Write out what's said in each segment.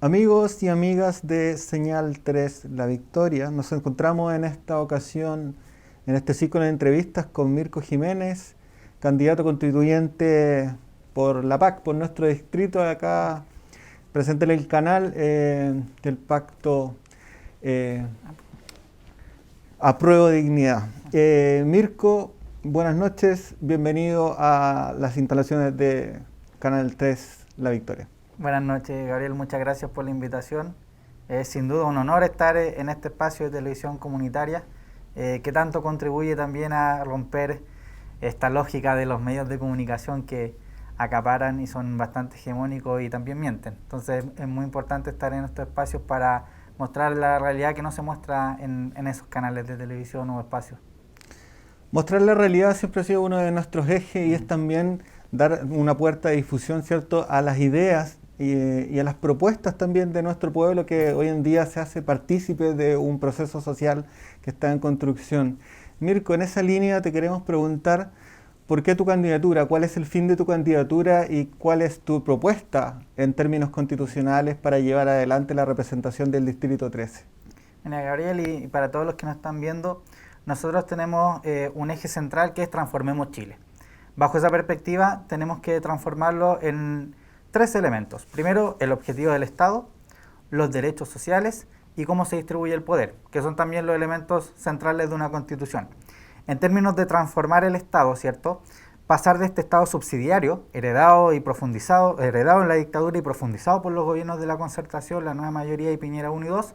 Amigos y amigas de Señal 3 La Victoria, nos encontramos en esta ocasión en este ciclo de entrevistas con Mirko Jiménez, candidato constituyente por la PAC, por nuestro distrito acá presente en el canal del pacto Apruebo Dignidad. Mirko, buenas noches, bienvenido a las instalaciones de Canal 3 La Victoria. Buenas noches, Gabriel, muchas gracias por la invitación. Es sin duda un honor estar en este espacio de televisión comunitaria que tanto contribuye también a romper esta lógica de los medios de comunicación que acaparan y son bastante hegemónicos y también mienten. Entonces es muy importante estar en estos espacios para mostrar la realidad que no se muestra en esos canales de televisión o espacios. Mostrar la realidad siempre ha sido uno de nuestros ejes y es también dar una puerta de difusión, ¿cierto?, a las ideas y a las propuestas también de nuestro pueblo que hoy en día se hace partícipe de un proceso social que está en construcción. Mirko, en esa línea te queremos preguntar ¿por qué tu candidatura? ¿Cuál es el fin de tu candidatura y cuál es tu propuesta en términos constitucionales para llevar adelante la representación del Distrito 13? Mira, Gabriel, y para todos los que nos están viendo, nosotros tenemos un eje central que es Transformemos Chile. Bajo esa perspectiva tenemos que transformarlo en tres elementos. Primero, el objetivo del Estado, los derechos sociales y cómo se distribuye el poder, que son también los elementos centrales de una constitución. En términos de transformar el Estado, ¿cierto?, pasar de este Estado subsidiario, heredado en la dictadura y profundizado por los gobiernos de la Concertación, la Nueva Mayoría y Piñera 1 y 2,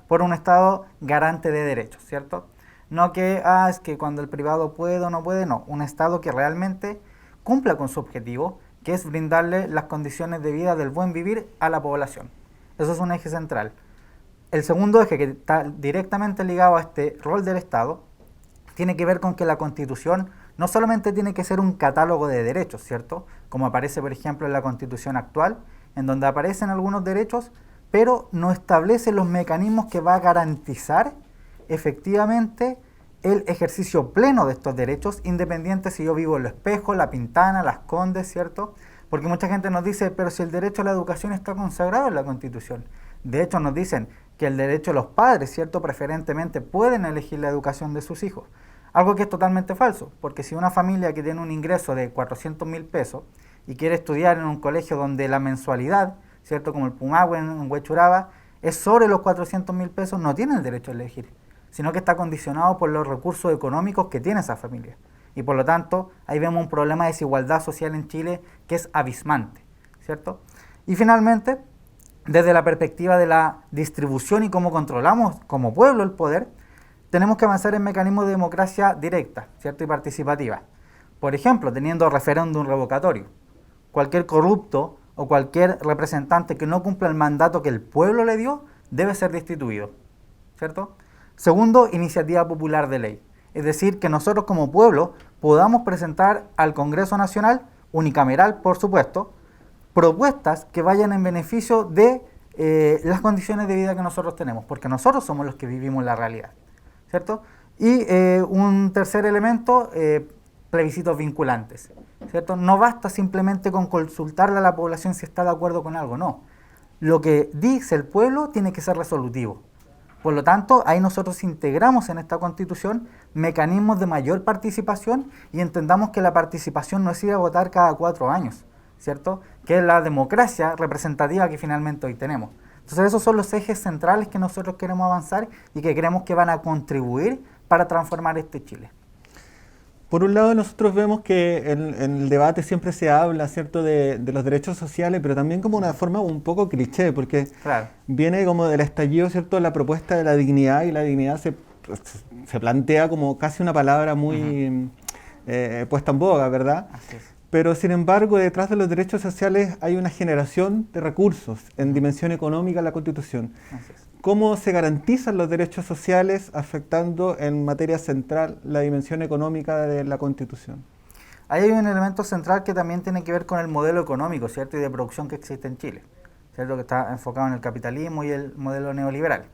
por un Estado garante de derechos, ¿cierto? No que, es que cuando el privado puede o no puede, no. Un Estado que realmente cumpla con su objetivo, que es brindarle las condiciones de vida del buen vivir a la población. Eso es un eje central. El segundo eje, que está directamente ligado a este rol del Estado, tiene que ver con que la Constitución no solamente tiene que ser un catálogo de derechos, ¿cierto?, como aparece, por ejemplo, en la Constitución actual, en donde aparecen algunos derechos, pero no establece los mecanismos que va a garantizar efectivamente el ejercicio pleno de estos derechos, independiente si yo vivo en Lo Espejo, La Pintana, Las Condes, ¿cierto? Porque mucha gente nos dice, pero si el derecho a la educación está consagrado en la Constitución. De hecho, nos dicen que el derecho de los padres, ¿cierto?, preferentemente pueden elegir la educación de sus hijos. Algo que es totalmente falso, porque si una familia que tiene un ingreso de 400.000 pesos y quiere estudiar en un colegio donde la mensualidad, ¿cierto?, como el Pumahue en Huechuraba, es sobre los 400.000 pesos, no tiene el derecho a elegir, sino que está condicionado por los recursos económicos que tiene esa familia. Y por lo tanto, ahí vemos un problema de desigualdad social en Chile que es abismante, ¿cierto? Y finalmente, desde la perspectiva de la distribución y cómo controlamos como pueblo el poder, tenemos que avanzar en mecanismos de democracia directa, ¿cierto?, y participativa. Por ejemplo, teniendo referéndum revocatorio. Cualquier corrupto o cualquier representante que no cumpla el mandato que el pueblo le dio debe ser destituido, ¿cierto? Segundo, iniciativa popular de ley. Es decir, que nosotros como pueblo podamos presentar al Congreso Nacional, unicameral por supuesto, propuestas que vayan en beneficio de las condiciones de vida que nosotros tenemos, porque nosotros somos los que vivimos la realidad, ¿cierto? Y un tercer elemento, plebiscitos vinculantes, ¿cierto? No basta simplemente con consultarle a la población si está de acuerdo con algo, no. Lo que dice el pueblo tiene que ser resolutivo. Por lo tanto, ahí nosotros integramos en esta Constitución mecanismos de mayor participación y entendamos que la participación no es ir a votar cada 4 años, ¿cierto?, que es la democracia representativa que finalmente hoy tenemos. Entonces esos son los ejes centrales que nosotros queremos avanzar y que creemos que van a contribuir para transformar este Chile. Por un lado, nosotros vemos que en el debate siempre se habla, ¿cierto?, de los derechos sociales, pero también como una forma un poco cliché, porque claro, viene como del estallido, ¿cierto?, la propuesta de la dignidad, y la dignidad se plantea como casi una palabra muy puesta en boga, ¿verdad? así es. Pero sin embargo, detrás de los derechos sociales hay una generación de recursos en dimensión económica en la Constitución. Así es. ¿Cómo se garantizan los derechos sociales afectando en materia central la dimensión económica de la Constitución? Ahí hay un elemento central que también tiene que ver con el modelo económico, ¿cierto?, y de producción que existe en Chile, ¿cierto?, que está enfocado en el capitalismo y el modelo neoliberal.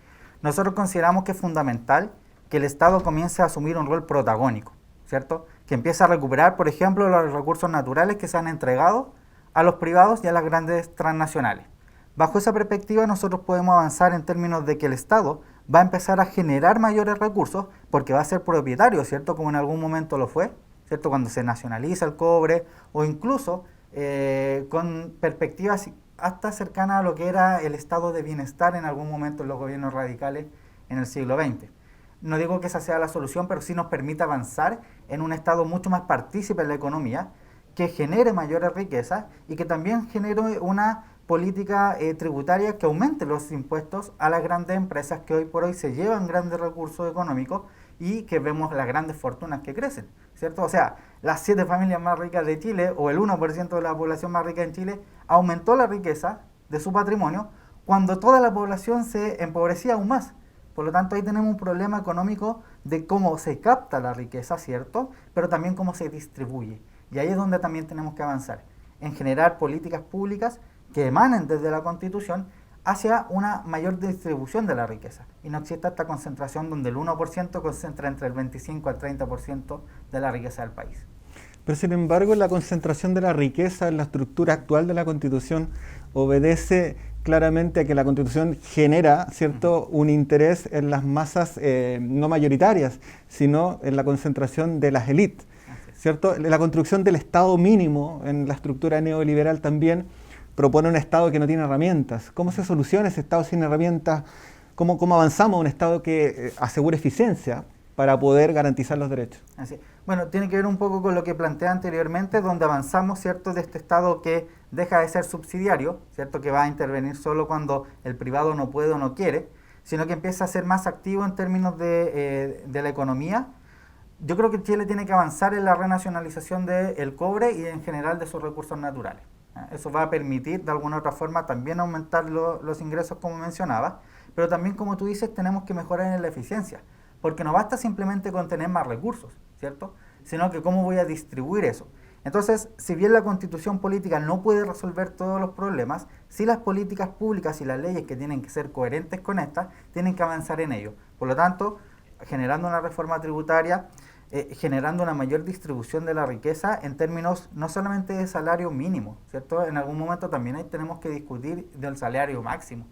Nosotros consideramos que es fundamental que el Estado comience a asumir un rol protagónico, ¿cierto?, que empiece a recuperar, por ejemplo, los recursos naturales que se han entregado a los privados y a las grandes transnacionales. Bajo esa perspectiva nosotros podemos avanzar en términos de que el Estado va a empezar a generar mayores recursos porque va a ser propietario, ¿cierto? Como en algún momento lo fue, ¿cierto? Cuando se nacionaliza el cobre o incluso con perspectivas hasta cercanas a lo que era el estado de bienestar en algún momento en los gobiernos radicales en el siglo XX. No digo que esa sea la solución, pero sí nos permite avanzar en un estado mucho más partícipe en la economía, que genere mayores riquezas y que también genere una política tributaria que aumente los impuestos a las grandes empresas que hoy por hoy se llevan grandes recursos económicos y que vemos las grandes fortunas que crecen, ¿cierto? O sea, las 7 familias más ricas de Chile o el 1% de la población más rica en Chile aumentó la riqueza de su patrimonio cuando toda la población se empobrecía aún más. Por lo tanto, ahí tenemos un problema económico de cómo se capta la riqueza, ¿cierto? Pero también cómo se distribuye. Y ahí es donde también tenemos que avanzar, en generar políticas públicas que emanen desde la Constitución hacia una mayor distribución de la riqueza. Y no exista esta concentración donde el 1% concentra entre el 25 al 30% de la riqueza del país. Pero sin embargo, la concentración de la riqueza en la estructura actual de la Constitución obedece claramente a que la Constitución genera, ¿cierto?, un interés en las masas no mayoritarias, sino en la concentración de las élites, ¿cierto? La construcción del Estado mínimo en la estructura neoliberal también propone un Estado que no tiene herramientas. ¿Cómo se soluciona ese Estado sin herramientas? ¿Cómo avanzamos a un Estado que asegure eficiencia para poder garantizar los derechos? Así. Bueno, tiene que ver un poco con lo que planteé anteriormente, donde avanzamos, ¿cierto?, de este Estado que deja de ser subsidiario, ¿cierto?, que va a intervenir solo cuando el privado no puede o no quiere, sino que empieza a ser más activo en términos de la economía. Yo creo que Chile tiene que avanzar en la renacionalización del cobre y en general de sus recursos naturales. Eso va a permitir de alguna u otra forma también aumentar los ingresos, como mencionaba, pero también, como tú dices, tenemos que mejorar en la eficiencia, porque no basta simplemente con tener más recursos, ¿cierto?, sino que cómo voy a distribuir eso. Entonces, si bien la Constitución política no puede resolver todos los problemas, sí las políticas públicas y las leyes que tienen que ser coherentes con estas tienen que avanzar en ello. Por lo tanto, generando una reforma tributaria, generando una mayor distribución de la riqueza en términos no solamente de salario mínimo, ¿cierto? En algún momento también ahí tenemos que discutir del salario máximo.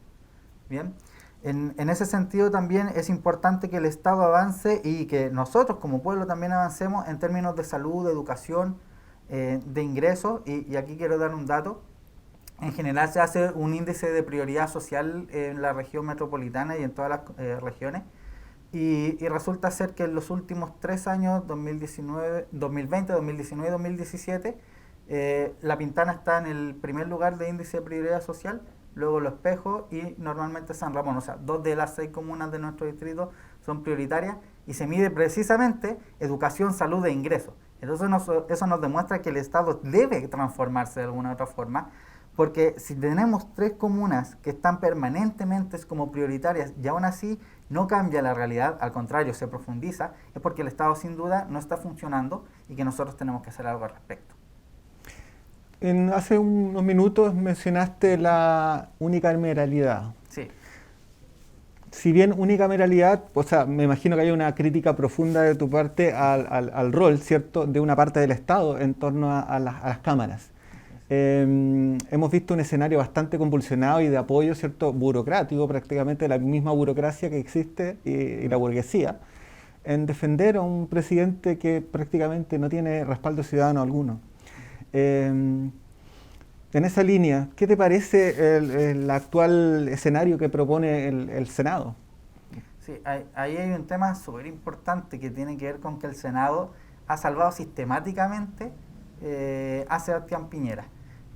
Bien, en ese sentido también es importante que el Estado avance y que nosotros como pueblo también avancemos en términos de salud, de educación, de ingresos, y aquí quiero dar un dato. En general se hace un índice de prioridad social en la región metropolitana y en todas las regiones, y resulta ser que en los últimos 3 años, 2019, 2020, 2019 y 2017, La Pintana está en el primer lugar de índice de prioridad social, luego Los Espejos y normalmente San Ramón. O sea, 2 de las 6 comunas de nuestro distrito son prioritarias y se mide precisamente educación, salud e ingresos. Entonces eso nos demuestra que el Estado debe transformarse de alguna u otra forma, porque si tenemos 3 comunas que están permanentemente como prioritarias y aún así no cambia la realidad, al contrario, se profundiza, es porque el Estado sin duda no está funcionando y que nosotros tenemos que hacer algo al respecto. Hace unos minutos mencionaste la unicameralidad. Sí. Si bien unicameralidad, o sea, me imagino que hay una crítica profunda de tu parte al rol, ¿cierto?, de una parte del Estado en torno a las cámaras. Hemos visto un escenario bastante convulsionado y de apoyo, ¿cierto?, burocrático, prácticamente la misma burocracia que existe y la burguesía, en defender a un presidente que prácticamente no tiene respaldo ciudadano alguno. En esa línea, ¿qué te parece el actual escenario que propone el Senado? Sí, ahí hay un tema súper importante que tiene que ver con que el Senado ha salvado sistemáticamente a Sebastián Piñera.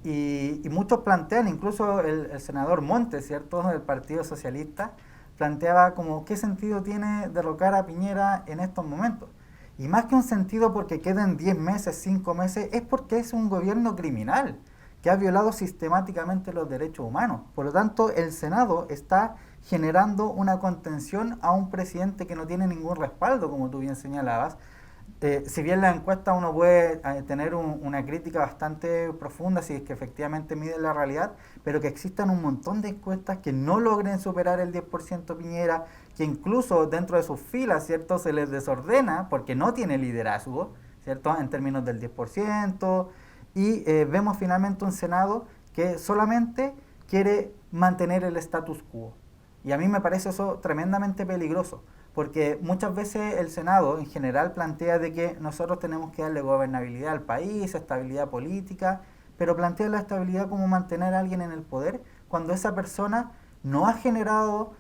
Y muchos plantean, incluso el senador Montes, ¿cierto?, del Partido Socialista, planteaba como qué sentido tiene derrocar a Piñera en estos momentos. Y más que un sentido porque queden 10 meses, 5 meses, es porque es un gobierno criminal que ha violado sistemáticamente los derechos humanos. Por lo tanto, el Senado está generando una contención a un presidente que no tiene ningún respaldo, como tú bien señalabas. Si bien la encuesta uno puede tener una crítica bastante profunda si es que efectivamente mide la realidad, pero que existan un montón de encuestas que no logren superar el 10% Piñera, que incluso dentro de sus filas, ¿cierto?, se les desordena porque no tiene liderazgo, ¿cierto?, en términos del 10%, y vemos finalmente un Senado que solamente quiere mantener el status quo. Y a mí me parece eso tremendamente peligroso, porque muchas veces el Senado en general plantea de que nosotros tenemos que darle gobernabilidad al país, estabilidad política, pero plantea la estabilidad como mantener a alguien en el poder cuando esa persona no ha generado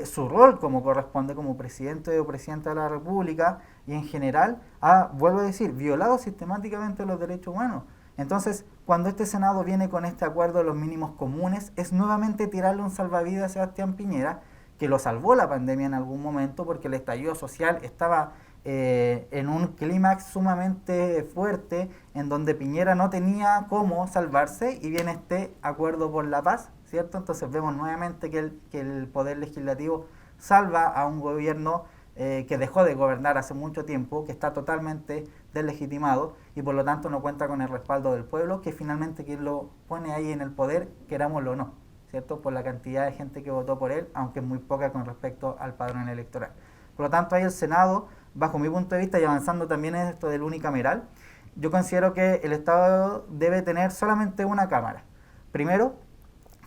su rol como corresponde como presidente o presidenta de la República y en general ha, vuelvo a decir, violado sistemáticamente los derechos humanos. Entonces, cuando este Senado viene con este acuerdo de los mínimos comunes, es nuevamente tirarle un salvavidas a Sebastián Piñera, que lo salvó la pandemia en algún momento porque el estallido social estaba en un clímax sumamente fuerte en donde Piñera no tenía cómo salvarse y viene este acuerdo por la paz, ¿cierto? Entonces vemos nuevamente que el Poder Legislativo salva a un gobierno que dejó de gobernar hace mucho tiempo, que está totalmente deslegitimado y por lo tanto no cuenta con el respaldo del pueblo, que finalmente quien lo pone ahí en el poder, querámoslo o no, ¿cierto? Por la cantidad de gente que votó por él, aunque es muy poca con respecto al padrón electoral. Por lo tanto, ahí el Senado, bajo mi punto de vista y avanzando también en esto del unicameral, yo considero que el Estado debe tener solamente una cámara. Primero,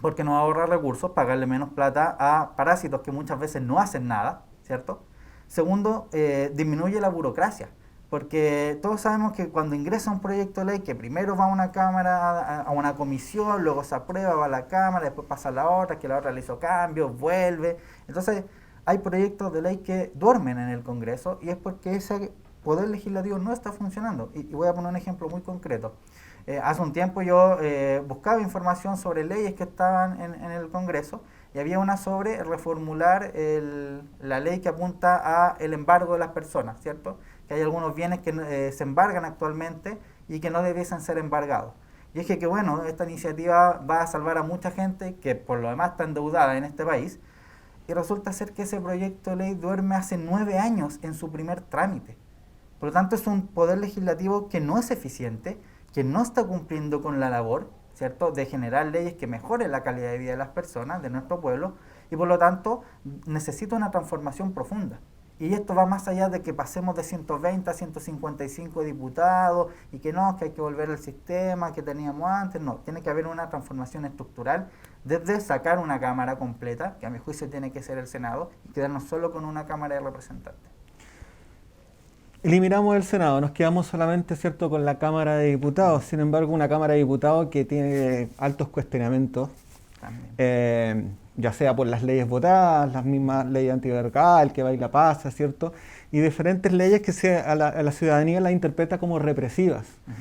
porque nos va a ahorrar recursos, pagarle menos plata a parásitos que muchas veces no hacen nada, ¿cierto? Segundo, disminuye la burocracia, porque todos sabemos que cuando ingresa un proyecto de ley, que primero va a una cámara, a una comisión, luego se aprueba, va a la cámara, después pasa a la otra, que la otra le hizo cambios, vuelve. Entonces, hay proyectos de ley que duermen en el Congreso y es porque ese poder legislativo no está funcionando. Y voy a poner un ejemplo muy concreto. Hace un tiempo yo buscaba información sobre leyes que estaban en el Congreso y había una sobre reformular la ley que apunta a el embargo de las personas, ¿cierto? Que hay algunos bienes que se embargan actualmente y que no debiesen ser embargados. Y es que bueno, esta iniciativa va a salvar a mucha gente que por lo demás está endeudada en este país y resulta ser que ese proyecto de ley duerme hace 9 años en su primer trámite. Por lo tanto, es un poder legislativo que no es eficiente, que no está cumpliendo con la labor, ¿cierto?, de generar leyes que mejoren la calidad de vida de las personas, de nuestro pueblo, y por lo tanto necesita una transformación profunda. Y esto va más allá de que pasemos de 120 a 155 diputados y que no, que hay que volver al sistema que teníamos antes. No, tiene que haber una transformación estructural desde sacar una Cámara completa, que a mi juicio tiene que ser el Senado, y quedarnos solo con una Cámara de Representantes. Eliminamos el Senado, nos quedamos solamente, ¿cierto?, con la Cámara de Diputados. Sin embargo, una Cámara de Diputados que tiene altos cuestionamientos, ya sea por las leyes votadas, las mismas leyes antivergal, que baila pasa, ¿cierto?, y diferentes leyes que a la ciudadanía las interpreta como represivas. Uh-huh.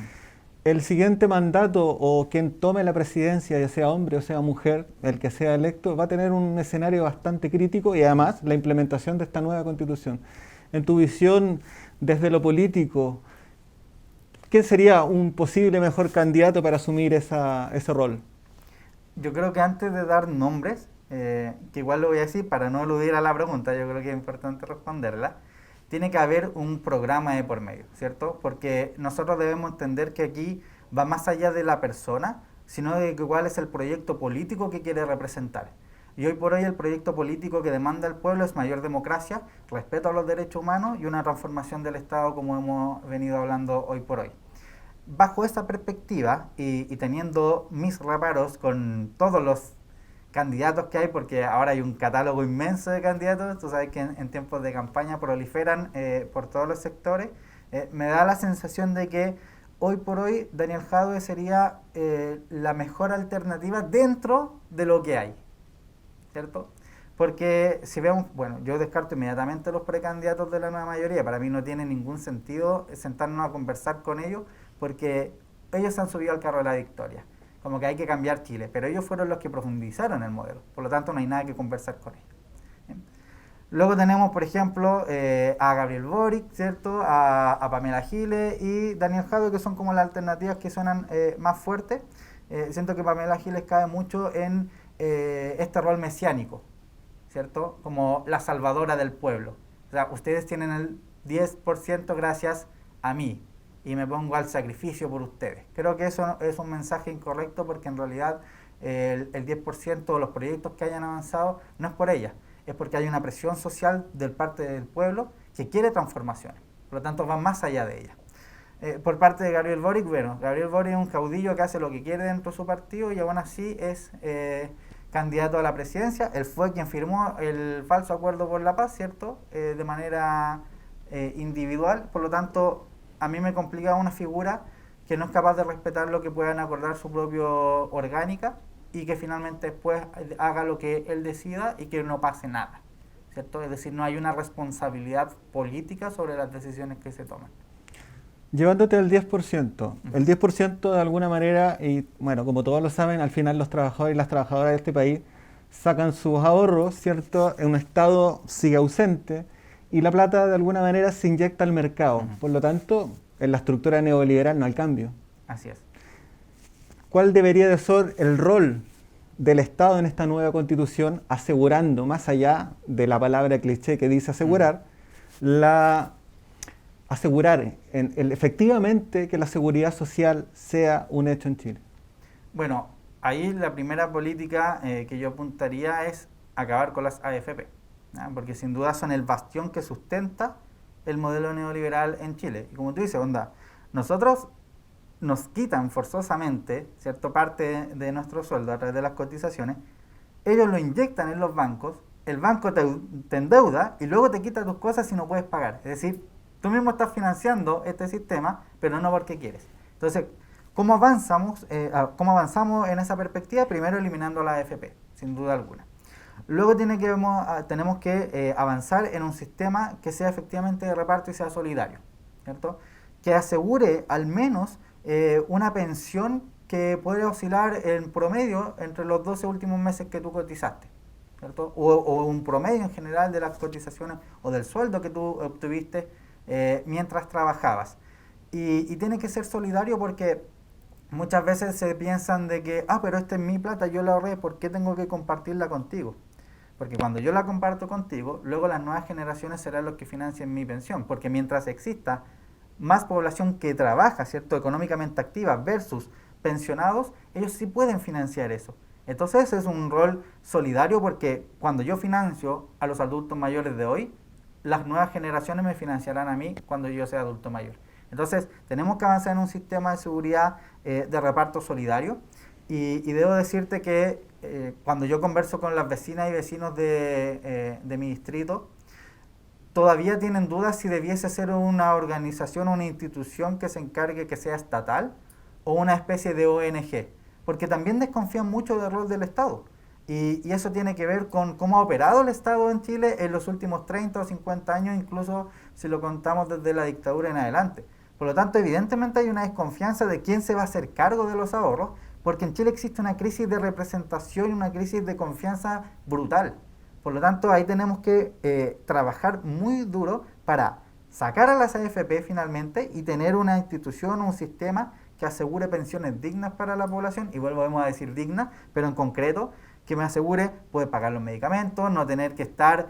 El siguiente mandato o quien tome la presidencia, ya sea hombre o sea mujer, el que sea electo, va a tener un escenario bastante crítico y además la implementación de esta nueva Constitución. En tu visión, desde lo político, ¿quién sería un posible mejor candidato para asumir ese rol? Yo creo que antes de dar nombres, que igual lo voy a decir para no eludir a la pregunta, yo creo que es importante responderla, tiene que haber un programa de por medio, ¿cierto? Porque nosotros debemos entender que aquí va más allá de la persona, sino de cuál es el proyecto político que quiere representar. Y hoy por hoy el proyecto político que demanda el pueblo es mayor democracia, respeto a los derechos humanos y una transformación del Estado como hemos venido hablando hoy por hoy. Bajo esa perspectiva y teniendo mis reparos con todos los candidatos que hay, porque ahora hay un catálogo inmenso de candidatos, tú sabes que en tiempos de campaña proliferan por todos los sectores, me da la sensación de que hoy por hoy Daniel Jadue sería la mejor alternativa dentro de lo que hay, ¿cierto? Porque si vemos, bueno, yo descarto inmediatamente los precandidatos de la nueva mayoría, para mí no tiene ningún sentido sentarnos a conversar con ellos, porque ellos se han subido al carro de la victoria, como que hay que cambiar Chile, pero ellos fueron los que profundizaron el modelo, por lo tanto no hay nada que conversar con ellos. ¿Bien? Luego tenemos, por ejemplo, a Gabriel Boric, ¿cierto?, a Pamela Giles y Daniel Jadue, que son como las alternativas que suenan más fuertes. Siento que Pamela Giles cae mucho en este rol mesiánico, ¿cierto?, como la salvadora del pueblo. O sea, ustedes tienen el 10% gracias a mí y me pongo al sacrificio por ustedes. Creo que eso es un mensaje incorrecto porque en realidad el 10% de los proyectos que hayan avanzado no es por ella, es porque hay una presión social del parte del pueblo que quiere transformaciones. Por lo tanto, va más allá de ella. Por parte de Gabriel Boric, bueno, Gabriel Boric es un caudillo que hace lo que quiere dentro de su partido y aún así es candidato a la presidencia, él fue quien firmó el falso acuerdo por la paz, ¿cierto? De manera individual, por lo tanto, a mí me complica una figura que no es capaz de respetar lo que puedan acordar su propio orgánica y que finalmente después haga lo que él decida y que no pase nada, ¿cierto? Es decir, no hay una responsabilidad política sobre las decisiones que se toman. Llevándote al 10%. El 10% de alguna manera, y bueno, como todos lo saben, al final los trabajadores y las trabajadoras de este país sacan sus ahorros, ¿cierto? En un Estado sigue ausente y la plata de alguna manera se inyecta al mercado. Por lo tanto, en la estructura neoliberal no hay cambio. Así es. ¿Cuál debería de ser el rol del Estado en esta nueva Constitución, asegurando, más allá de la palabra cliché que dice asegurar, efectivamente que la seguridad social sea un hecho en Chile? Bueno, ahí la primera política que yo apuntaría es acabar con las AFP, ¿no? Porque sin duda son el bastión que sustenta el modelo neoliberal en Chile. Y como tú dices, onda, nosotros nos quitan forzosamente, ¿cierto?, parte de nuestro sueldo a través de las cotizaciones, ellos lo inyectan en los bancos, el banco te endeuda y luego te quita tus cosas si no puedes pagar. Es decir, tú mismo estás financiando este sistema, pero no porque quieres. Entonces, ¿cómo avanzamos en esa perspectiva? Primero eliminando la AFP, sin duda alguna. Luego tenemos que avanzar en un sistema que sea efectivamente de reparto y sea solidario, ¿cierto? Que asegure al menos una pensión que puede oscilar en promedio entre los 12 últimos meses que tú cotizaste, ¿cierto? O un promedio en general de las cotizaciones o del sueldo que tú obtuviste mientras trabajabas. Y tiene que ser solidario porque muchas veces se piensan de que, pero esta es mi plata, yo la ahorré, ¿por qué tengo que compartirla contigo? Porque cuando yo la comparto contigo, luego las nuevas generaciones serán los que financien mi pensión, porque mientras exista más población que trabaja, ¿cierto?, económicamente activa versus pensionados, ellos sí pueden financiar eso. Entonces es un rol solidario porque cuando yo financio a los adultos mayores de hoy, las nuevas generaciones me financiarán a mí cuando yo sea adulto mayor. Entonces tenemos que avanzar en un sistema de seguridad de reparto solidario y debo decirte que cuando yo converso con las vecinas y vecinos de mi distrito, todavía tienen dudas si debiese ser una organización o una institución que se encargue que sea estatal o una especie de ONG, porque también desconfían mucho del rol del Estado. Y eso tiene que ver con cómo ha operado el Estado en Chile en los últimos 30 o 50 años, incluso si lo contamos desde la dictadura en adelante. Por lo tanto, evidentemente hay una desconfianza de quién se va a hacer cargo de los ahorros, porque en Chile existe una crisis de representación y una crisis de confianza brutal. Por lo tanto, ahí tenemos que trabajar muy duro para sacar a las AFP finalmente y tener una institución, un sistema que asegure pensiones dignas para la población, y volvemos a decir dignas, pero en concreto, que me asegure poder pagar los medicamentos, no tener que estar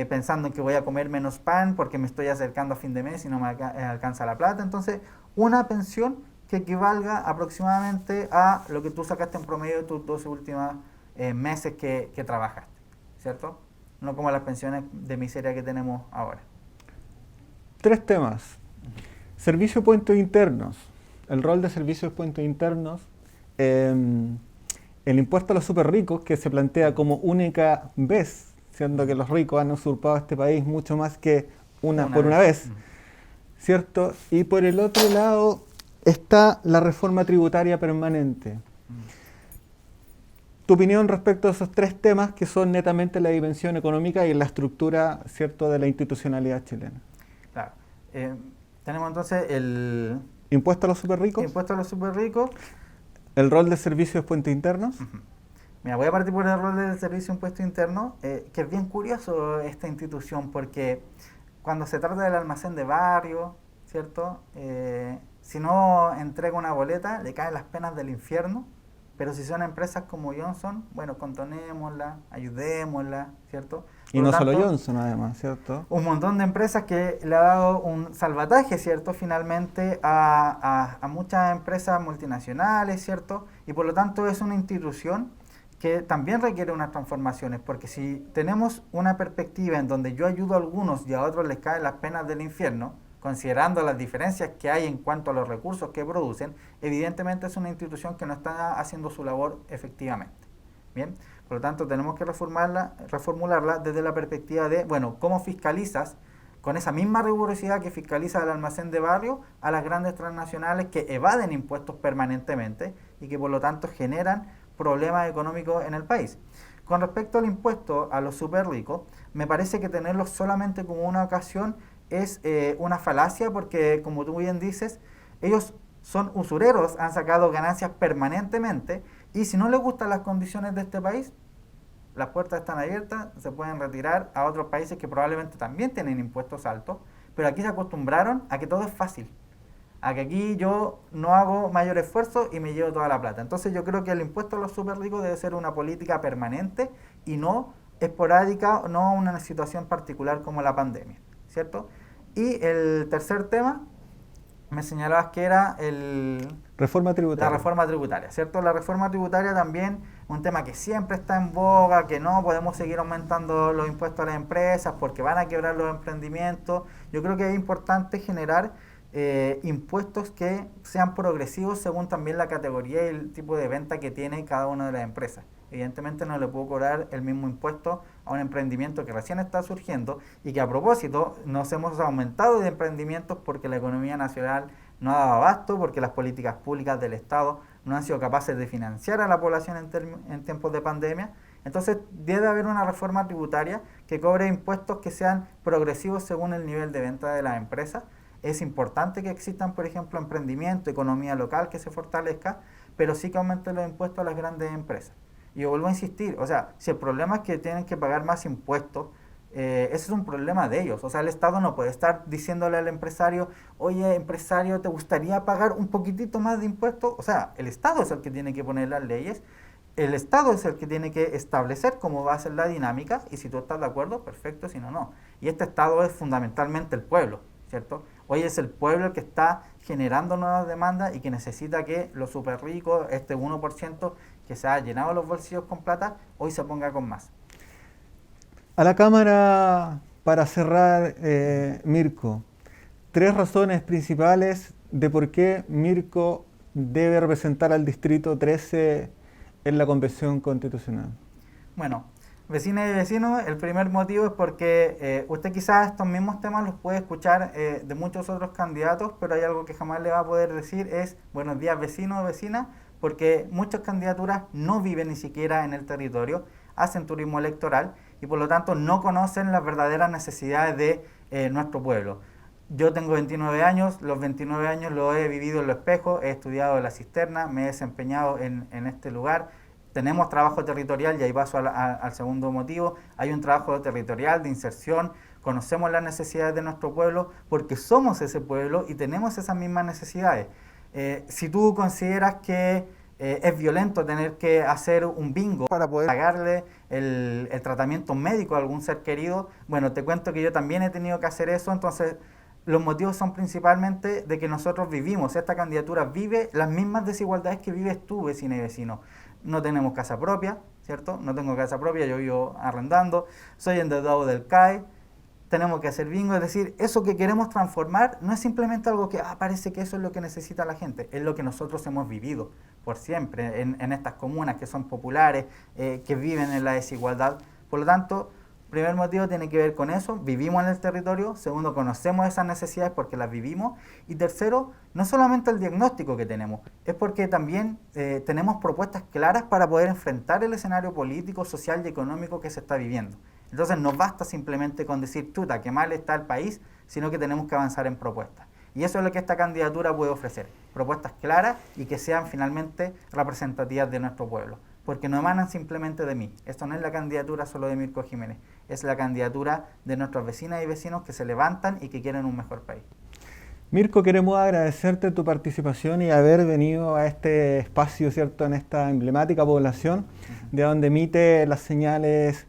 pensando en que voy a comer menos pan porque me estoy acercando a fin de mes y no me alcanza la plata. Entonces, una pensión que equivalga aproximadamente a lo que tú sacaste en promedio de tus 12 últimos meses que trabajaste, ¿cierto? No como las pensiones de miseria que tenemos ahora. 3 temas. Servicio de puestos internos. El rol de servicios de puestos internos. El impuesto a los súper ricos, que se plantea como única vez, siendo que los ricos han usurpado este país mucho más que una vez, ¿cierto? Y por el otro lado está la reforma tributaria permanente. Tu opinión respecto a esos 3 temas que son netamente la dimensión económica y la estructura, ¿cierto?, de la institucionalidad chilena. Claro. Tenemos entonces el impuesto a los súper ricos. Impuesto a los súper ricos. El rol de servicios de puestos internos. Mira, voy a partir por el rol del servicio de impuesto interno, que es bien curioso esta institución, porque cuando se trata del almacén de barrio, ¿cierto? Si no entrega una boleta, le caen las penas del infierno, pero si son empresas como Johnson, bueno, condonémosla, ayudémosla, ¿cierto? Y no solo Johnson, además, ¿cierto? Un montón de empresas que le ha dado un salvataje, ¿cierto?, finalmente a muchas empresas multinacionales, ¿cierto? Y por lo tanto es una institución que también requiere unas transformaciones, porque si tenemos una perspectiva en donde yo ayudo a algunos y a otros les caen las penas del infierno, considerando las diferencias que hay en cuanto a los recursos que producen, evidentemente es una institución que no está haciendo su labor efectivamente. Bien, por lo tanto tenemos que reformularla desde la perspectiva de, bueno, ¿cómo fiscalizas con esa misma rigurosidad que fiscaliza el almacén de barrio a las grandes transnacionales que evaden impuestos permanentemente y que por lo tanto generan problemas económicos en el país? Con respecto al impuesto a los súper ricos, me parece que tenerlo solamente como una ocasión es una falacia porque, como tú bien dices, ellos son usureros, han sacado ganancias permanentemente y si no les gustan las condiciones de este país, las puertas están abiertas, se pueden retirar a otros países que probablemente también tienen impuestos altos, pero aquí se acostumbraron a que todo es fácil, a que aquí yo no hago mayor esfuerzo y me llevo toda la plata. Entonces yo creo que el impuesto a los súper ricos debe ser una política permanente y no esporádica, no una situación particular como la pandemia, ¿cierto? Y el tercer tema, me señalabas que era Reforma tributaria. la reforma tributaria, ¿cierto? La reforma tributaria también, un tema que siempre está en boga, que no podemos seguir aumentando los impuestos a las empresas porque van a quebrar los emprendimientos. Yo creo que es importante generar impuestos que sean progresivos según también la categoría y el tipo de venta que tiene cada una de las empresas. Evidentemente no le puedo cobrar el mismo impuesto a un emprendimiento que recién está surgiendo y que a propósito nos hemos aumentado de emprendimientos porque la economía nacional no ha dado abasto, porque las políticas públicas del Estado no han sido capaces de financiar a la población en tiempos de pandemia. Entonces debe haber una reforma tributaria que cobre impuestos que sean progresivos según el nivel de venta de las empresas. Es importante que existan, por ejemplo, emprendimiento, economía local que se fortalezca, pero sí que aumenten los impuestos a las grandes empresas. Y yo vuelvo a insistir, o sea, si el problema es que tienen que pagar más impuestos, ese es un problema de ellos. O sea, el Estado no puede estar diciéndole al empresario, oye, empresario, ¿te gustaría pagar un poquitito más de impuestos? O sea, el Estado es el que tiene que poner las leyes, el Estado es el que tiene que establecer cómo va a ser la dinámica, y si tú estás de acuerdo, perfecto, si no, no. Y este Estado es fundamentalmente el pueblo, ¿cierto? Hoy es el pueblo el que está generando nuevas demandas y que necesita que los súper ricos, este 1% que se ha llenado los bolsillos con plata, hoy se ponga con más. A la Cámara, para cerrar, Mirko, 3 razones principales de por qué Mirko debe representar al Distrito 13 en la Convención Constitucional. Bueno, vecinas y vecinos, el primer motivo es porque usted quizás estos mismos temas los puede escuchar de muchos otros candidatos, pero hay algo que jamás le va a poder decir, es buenos días vecinos o vecinas, porque muchas candidaturas no viven ni siquiera en el territorio, hacen turismo electoral y por lo tanto no conocen las verdaderas necesidades de nuestro pueblo. Yo tengo 29 años, los 29 años lo he vivido en Los Espejos, he estudiado en La Cisterna, me he desempeñado en este lugar. Tenemos trabajo territorial y ahí paso al segundo motivo. Hay un trabajo territorial de inserción, conocemos las necesidades de nuestro pueblo porque somos ese pueblo y tenemos esas mismas necesidades. Si tú consideras que es violento tener que hacer un bingo para poder pagarle el tratamiento médico a algún ser querido, bueno, te cuento que yo también he tenido que hacer eso, entonces los motivos son principalmente de que nosotros vivimos, esta candidatura vive las mismas desigualdades que vives tú, vecina y vecino. No tenemos casa propia, ¿cierto? No tengo casa propia, yo vivo arrendando, soy endeudado del CAE, tenemos que hacer bingo, es decir, eso que queremos transformar no es simplemente algo que parece que eso es lo que necesita la gente, es lo que nosotros hemos vivido por siempre en estas comunas que son populares, que viven en la desigualdad. Por lo tanto, primer motivo tiene que ver con eso, vivimos en el territorio. Segundo, conocemos esas necesidades porque las vivimos. Y tercero, no solamente el diagnóstico que tenemos, es porque también tenemos propuestas claras para poder enfrentar el escenario político, social y económico que se está viviendo. Entonces no basta simplemente con decir, chuta, que mal está el país, sino que tenemos que avanzar en propuestas. Y eso es lo que esta candidatura puede ofrecer, propuestas claras y que sean finalmente representativas de nuestro pueblo. Porque no emanan simplemente de mí. Esto no es la candidatura solo de Mirko Jiménez, es la candidatura de nuestras vecinas y vecinos que se levantan y que quieren un mejor país. Mirko, queremos agradecerte tu participación y haber venido a este espacio, ¿cierto?, en esta emblemática población, de donde emite las señales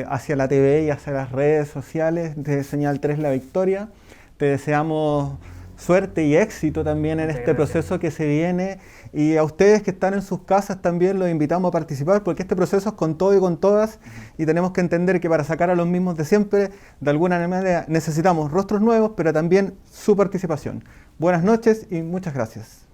hacia la TV y hacia las redes sociales de Señal 3 La Victoria. Te deseamos suerte y éxito también en este proceso que se viene, y a ustedes que están en sus casas también los invitamos a participar, porque este proceso es con todo y con todas, y tenemos que entender que para sacar a los mismos de siempre, de alguna manera necesitamos rostros nuevos, pero también su participación. Buenas noches y muchas gracias.